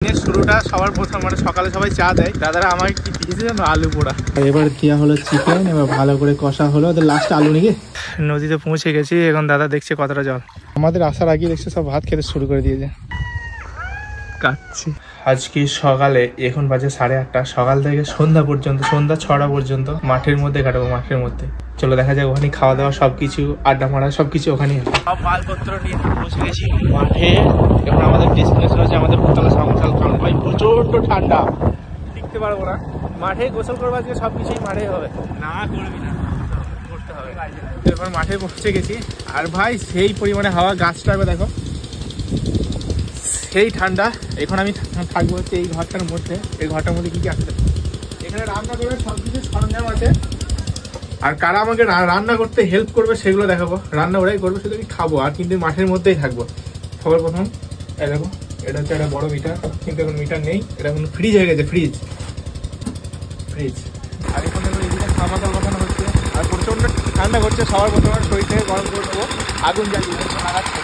শুরুটা সবার প্রথম মানে সকালে সবাই চা দেয়, দাদারা আমাকে কি দিয়েছে জানো, আলু পোড়া। এবার দেওয়া হলো চিকেন, এবার ভালো করে কষা হলো, লাস্ট আলু নাকি। নদীতে পৌঁছে গেছি, এখন দাদা দেখছে কতটা জল। আমাদের আসার আগে দেখছে সব ভাত খেতে শুরু করে দিয়েছে। কাটছি আজকে সকালে, এখন বাজে 8:30, সকাল থেকে সন্ধ্যা পর্যন্ত, সন্ধ্যা 6টা পর্যন্ত মাঠের মধ্যে কাটাবো। মাঠের মধ্যে চলো দেখা যাক, ওখানে খাওয়া দাওয়া সবকিছু, আড্ডা মারা সবকিছু ওখানে। সব মালপত্র নিয়ে বসে গেছি মাঠে। এখন আমাদের ডেস্টিনেশন হচ্ছে আমাদের ভূতলা সামোসাল খাওয়া। ভাই প্রচন্ড ঠান্ডা, টিকতে পারবো না। মাঠে গোসল করবো আজকে, সবকিছুই মাঠে হবে। না করবি না, করতে হবে। এরপর মাঠে পৌঁছে গেছি, আর ভাই সেই পরিমাণে হাওয়া, গাছটা দেখো সেই ঠান্ডা। এখন আমি থাকবো হচ্ছে এই ঘরটার মধ্যে। এই ঘরটার মধ্যে কি কি আছে, এখানে রান্না করবে সবকিছু সরঞ্জাম আছে। আর কারা আমাকে রান্না করতে হেল্প করবে সেগুলো দেখাবো। রান্না ওরাই করবে, শুধু আমি খাবো। আর কিন্তু মাঠের মধ্যেই থাকবো সবার প্রথম। এই দেখো, এটা হচ্ছে একটা বড় মিটার, কিন্তু এখন মিটার নেই, এটা এখন ফ্রিজ হয়ে গেছে। ফ্রিজ আর এখন দেখো এদিকে খামাতাল বসানো হচ্ছে। আর প্রচন্ড ঠান্ডা করছে, সবার প্রথমে শরীর থেকে গরম করে দেবো। আগুন জ্বালিয়ে লাগাচ্ছে।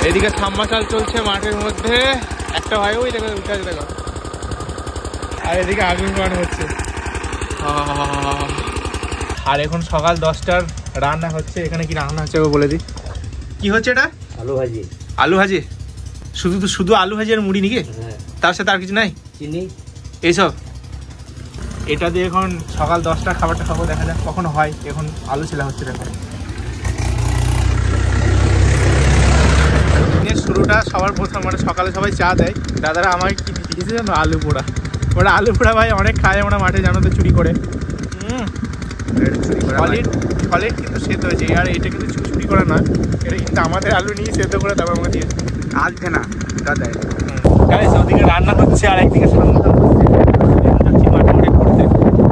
এদিকে সাবমার্সাল চলছে মাঠের মধ্যে, একটা হয় ওই দেখো উঠে আছে দেখো। আর এদিকে আগুন বানানো হচ্ছে। আর এখন সকাল 10টার রান্না হচ্ছে। এখানে কি রান্না হচ্ছে বলে দিই। কি হচ্ছে এটা? আলু ভাজি। আলু ভাজি? শুধু আলু ভাজি আর মুড়ি নাকি? তার সাথে আর কিছু নাই? চিনি এইসব। এটা দিয়ে এখন সকাল 10টার খাবারটা খাবো, দেখা যাক কখন হয়। এখন আলু ছেলা হচ্ছে দেখো। শুরুটা সবার প্রথম মানে সকালে সবাই চা দেয়, দাদারা আমাকে কি দিয়েছে জানো, আলু পোড়া। ওরা আলু পোড়া ভাই অনেক খায় আমরা মাঠে, জানো তো, চুরি করে। সলিড কিন্তু সেদ্ধ হয়েছে। আর এটা কিন্তু চুরি করা না, এটা কিন্তু আমাদের আলু নিয়ে সেদ্ধ করে তারপর আমাকে দিয়েছে। আজকে না দাদাই। ওদিকে রান্না হচ্ছে আর একদিকে সামনে মাঠে ঘুরতে,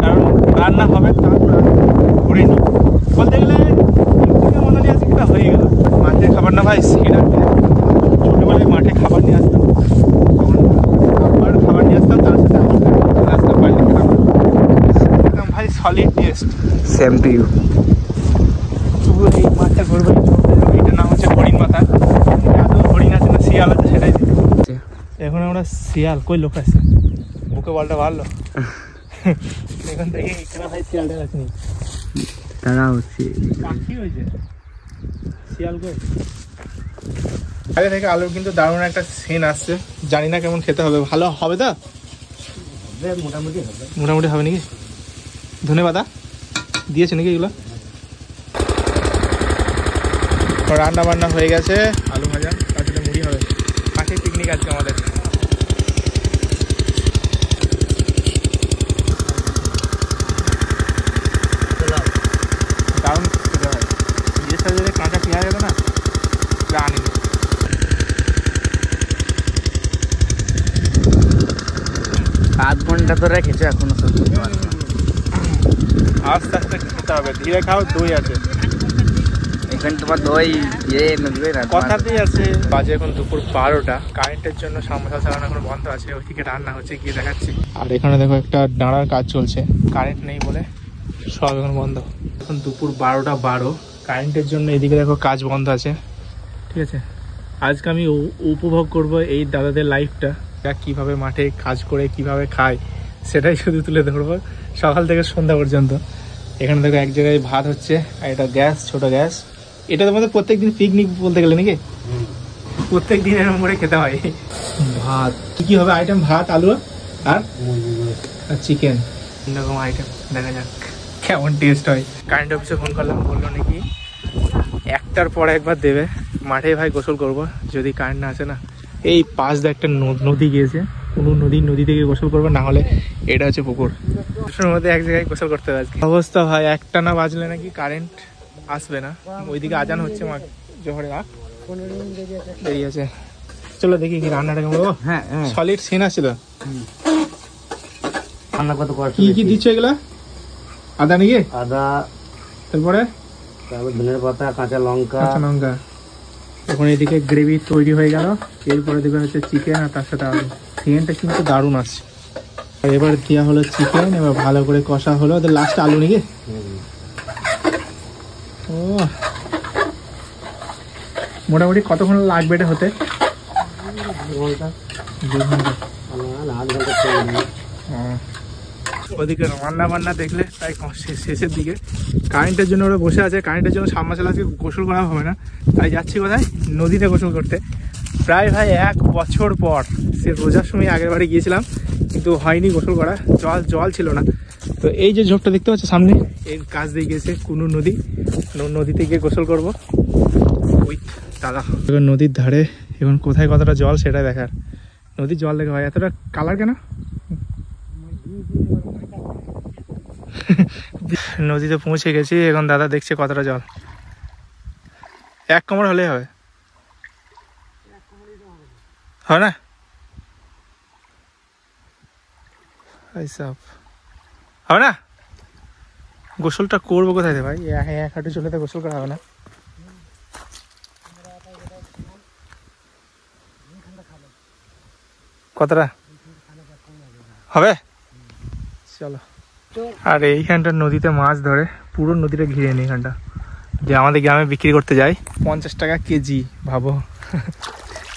কারণ রান্না হবে তারপর ঘুরে নি। বলতে গেলে মনে আছে কিনা হয়ে গেল। মাঠের খাবার না ভাই, সেটা ছোটবেলায় মাঠে খাবার নিয়ে আসতাম, আবার খাবার নিয়ে আসতাম, তার সাথে আসতাম বাইরে খাবার ভাই। Solid taste. Same to you. এই মাঠটা ঘুরবে, এটার নাম হচ্ছে হরিণ মাথা। এত হরিণ আছে না শিয়াল আছে, সেটাই। এখন আমরা শিয়াল, কই লোক আছে, বুকে বলটা ভালো। এখান থেকে এখানে ভাই শিয়ালটা আসেনি, তারা হচ্ছে পাখি হয়েছে। শিয়াল কই? আগে থেকে আলুর কিন্তু দারুণ একটা সেন আসছে, জানি না কেমন খেতে হবে। ভালো হবে তো? মোটামুটি হবে নাকি? ধন্যবাদ। দিয়েছে নাকি এগুলো? রান্না বান্না হয়ে গেছে, আলু ভাজা, তার সাথে মুড়ি হবে। পাশে পিকনিক আছে আমাদের। দারুণ খেতে হয়। বিয়ের সাথে যদি কাঁচা পেঁয়াজ যেত না, আনি। আধ ঘন্টা তো রেখেছে, এখনো আস্তে আস্তে খেতে হবে, ধীরে খাও। দই আছে এখানে, তোমার দই মিলবে না কথাতেই আছে। বাজে এখন দুপুর 12টা। কারেন্টের জন্য সামোসা চালানো এখন বন্ধ আছে, ওইদিকে রান্না হচ্ছে, গিয়ে দেখাচ্ছি। আর এখানে দেখো একটা ডাঁড়ার কাজ চলছে, কারেন্ট নেই বলে সব এখন বন্ধ। এখন দুপুর 12:12, কারেন্টের জন্য এদিকে দেখো কাজ বন্ধ আছে। ঠিক আছে, আজকে আমি উপভোগ করব এই দাদাদের লাইফটা, কিভাবে মাঠে কাজ করে কিভাবে খায় সেটাই শুধু তুলে ধরবো সকাল থেকে সন্ধ্যা পর্যন্ত। এখানে দেখো এক জায়গায় ভাত হচ্ছে, আর এটা গ্যাস, ছোট গ্যাস। এটা তোমাদের প্রত্যেকদিন পিকনিক বলতে গেলে নাকি? প্রত্যেক দিন এরকম করে খেতে হয়। ভাত কি হবে আইটেম? ভাত, আলু আর চিকেন, এরকম আইটেম। দেখা যাক কেমন টেস্ট হয়। কারেন্ট অফিসে ফোন করলাম, বললো নাকি 1টার পরে একবার দেবে। মাঠে ভাই গোসল করব, যদি কারেন্ট না আসে না। এই পাশ দিয়ে একটা নদী গিয়েছে, কোনো নদী থেকে গোসল করবো, না হলে এটা হচ্ছে পুকুর। পুকুরের মধ্যে এক জায়গায় গোসল করতে হবে আজকে। অবস্থা ভাই, 1টা না বাজলে নাকি কারেন্ট আসবে না। ওইদিকে আজান হচ্ছে, জোহরে বেরিয়েছে। চলো দেখি কি রান্নাটা কেমন। হ্যাঁ, সলিড সিন আছে তো। রান্না কত কি কি দিচ্ছ এগুলা? আদা নাকি? আদা, তারপরে ধনের পাতা, কাঁচা লঙ্কা। এখন এদিকে গ্রেভি তৈরি হয়ে গেল। এরপরে দিকে হচ্ছে চিকেন, আর তার সাথে আলু। চিকেনটা কিন্তু দারুণ আছে। এবার দেওয়া হলো চিকেন, এবার ভালো করে কষা হলো, লাস্ট আলু নাকি? ও মোটামুটি কতক্ষণ লাগবে এটা হতে? 2 ঘন্টা। ওদিকে রান্না বান্না দেখলে তাই শেষের দিকে। কারেন্টের জন্য ওরা বসে আছে, কারেন্টের জন্য সাবমার্সিবল আজকে গোসল করা হবে না, তাই যাচ্ছি কোথায়, নদীতে গোসল করতে। প্রায় ভাই 1 বছর পর, সে রোজার সময় আগের বারে গিয়েছিলাম কিন্তু হয়নি গোসল করা, জল ছিল না। তো এই যে ঝোপটা দেখতে পাচ্ছ সামনে, এর কাছ দিয়ে গিয়েছে কুনুর নদী, নদীতে গিয়ে গোসল করবো উইথ দাদা। নদীর ধারে এখন কোথায় কতটা জল সেটা দেখার। নদীর জল দেখে ভাই এতটা কালার কেন? নদীতে পৌঁছে গেছি, এখন দাদা দেখছে কতটা জল। 1 কোমর হলেই হবে, হয় না? হবে না? গোসলটা করবো কোথায় ভাই? 1 হাঁটু চলে তো গোসল করা হবে না। কতটা হবে? চলো। আর এইখানটা নদীতে মাছ ধরে, পুরো নদীটা ঘিরে নি এখানটা, যে আমাদের গ্রামে বিক্রি করতে যায় 50 টাকা কেজি। ভাবো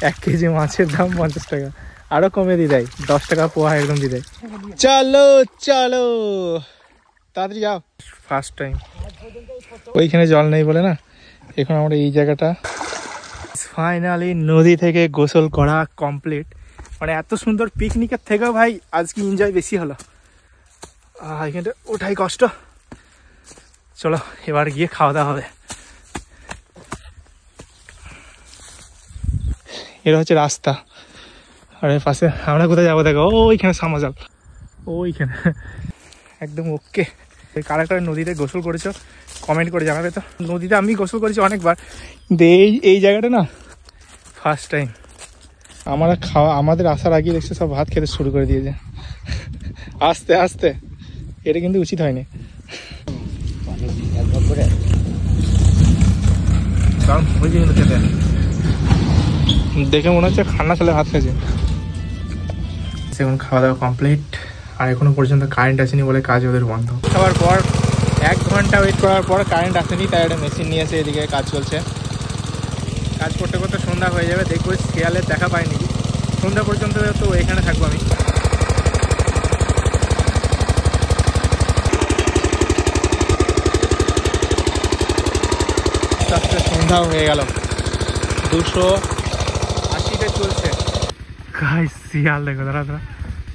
1 কেজি মাছের দাম 50 টাকা, আরো কমে দিয়ে দেয়, 10 টাকা পোয়া একদম দিয়ে দেয়। চলো চলো তাড়াতাড়ি যাও। ফার্স্ট টাইম ওইখানে জল নেই বলে না, এখন আমরা এই জায়গাটা। ফাইনালি নদী থেকে গোসল করা কমপ্লিট। মানে এত সুন্দর পিকনিকের থেকেও ভাই আজকে এনজয় বেশি হলো। এখানটা ওঠাই কষ্ট। চলো এবার গিয়ে খাওয়া দাওয়া হবে। এটা হচ্ছে রাস্তা, আর এর পাশে আমরা কোথায় যাবো দেখো, ওইখানে সামাজাল, ওইখানে একদম ওকে। কারা কারা নদীতে গোসল করেছো কমেন্ট করে জানাবে তো। নদীতে আমি গোসল করেছি অনেকবার, কিন্তু এই জায়গাটা না ফার্স্ট টাইম। আমাদের আসার আগে দেখছে সব ভাত খেতে শুরু করে দিয়েছে আস্তে আস্তে। এটা কিন্তু উচিত হয়নি, কারণ হয়েছে কিন্তু খেতে দেখে মনে হচ্ছে ঠান্ডা ছেলে ভাত খেয়েছে। এখন খাওয়া দাওয়া কমপ্লিট, আর এখনো পর্যন্ত কারেন্ট আসেনি বলে কাজ ওদের বন্ধ। খাওয়ার পর 1 ঘন্টা ওয়েট করার পর কারেন্ট আসেনি, তাই একটা মেশিন নিয়ে এসে এদিকে কাজ চলছে। কাজ করতে করতে সন্ধ্যা হয়ে যাবে, দেখবো শিয়ালের দেখা পাইনি। সন্ধ্যা পর্যন্ত তো এখানে থাকবো আমি। সন্ধ্যাও হয়ে গেল, 280তে চলছে। শিয়াল দেখো দাঁড়া দাঁড়া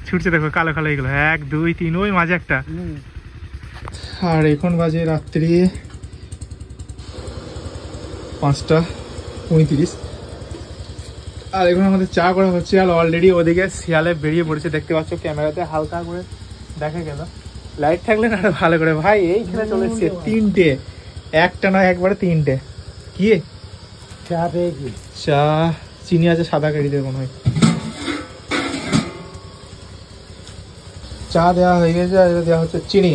ছুটছে, দেখো কালো কালো এগুলো, 1 2 3, ওই মাঝে একটা। আর এখন বাজে রাত্রি 5:35, আর এখন আমাদের চা করা হচ্ছে। আর অলরেডি ওদিকে শিয়ালে বেরিয়ে পড়েছে, দেখতে পাচ্ছ ক্যামেরাতে হালকা করে দেখা গেল। লাইট থাকলে না ভালো করে ভাই। এইখানে চলে এসছে 3টে, একটা নয় একবারে 3টে। কি চা পেয়েছি? চা চিনি আছে, সাদা কাঠিতে মনে হয়। চা দেওয়া হয়ে গেছে, আর দেওয়া হচ্ছে চিনি।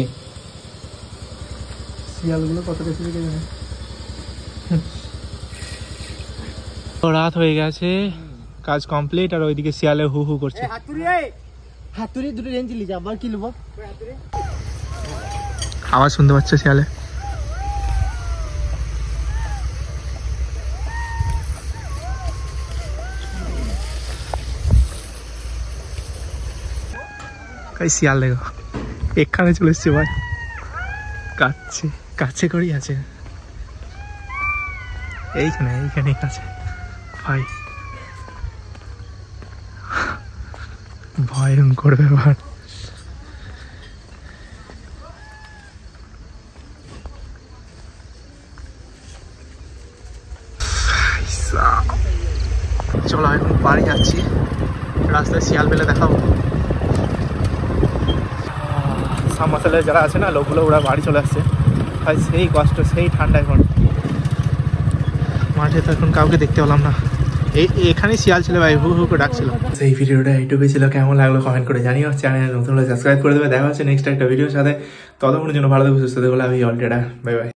শিয়ালগুলো কত বেশি জানে। রাত হয়ে গেছে, কাজ কমপ্লিট, আর ওইদিকে শিয়ালে হু হু করছে। হাতুড়ি দুটো রেঞ্জ লিজা, আবার কি লব? আওয়াজ শুনতে পাচ্ছ শিয়ালে? শিয়াল দেখো এখানে চলে এসছে ভাই, কাছে করেই আছে, এইখানে কাছে ভাই। ভয়ঙ্কর ব্যাপার। চলো এখন বাড়ি যাচ্ছি, রাস্তায় শিয়াল পেলে দেখাবো। সামাসালে যারা আছে না লোকগুলো, ওরা বাড়ি চলে আসছে ভাই। সেই কষ্ট, সেই ঠান্ডা। এখন মাঠে তো এখন কাউকে দেখতে পেলাম না, এখানে শিয়াল ছিল ভাই, হু হু করে ডাকছিল। সেই ভিডিওটা এইটুকুই ছিল, কেমন লাগলো কমেন্ট করে জানিও। চ্যানেল নতুন হলে সাবস্ক্রাইব করে দেবে। দেখা হচ্ছে নেক্সট একটা ভিডিওর সাথে, ততক্ষণের জন্য ভালো থাকবে, সুস্থ থাকবে। আমি অলরেডি বাই বাই।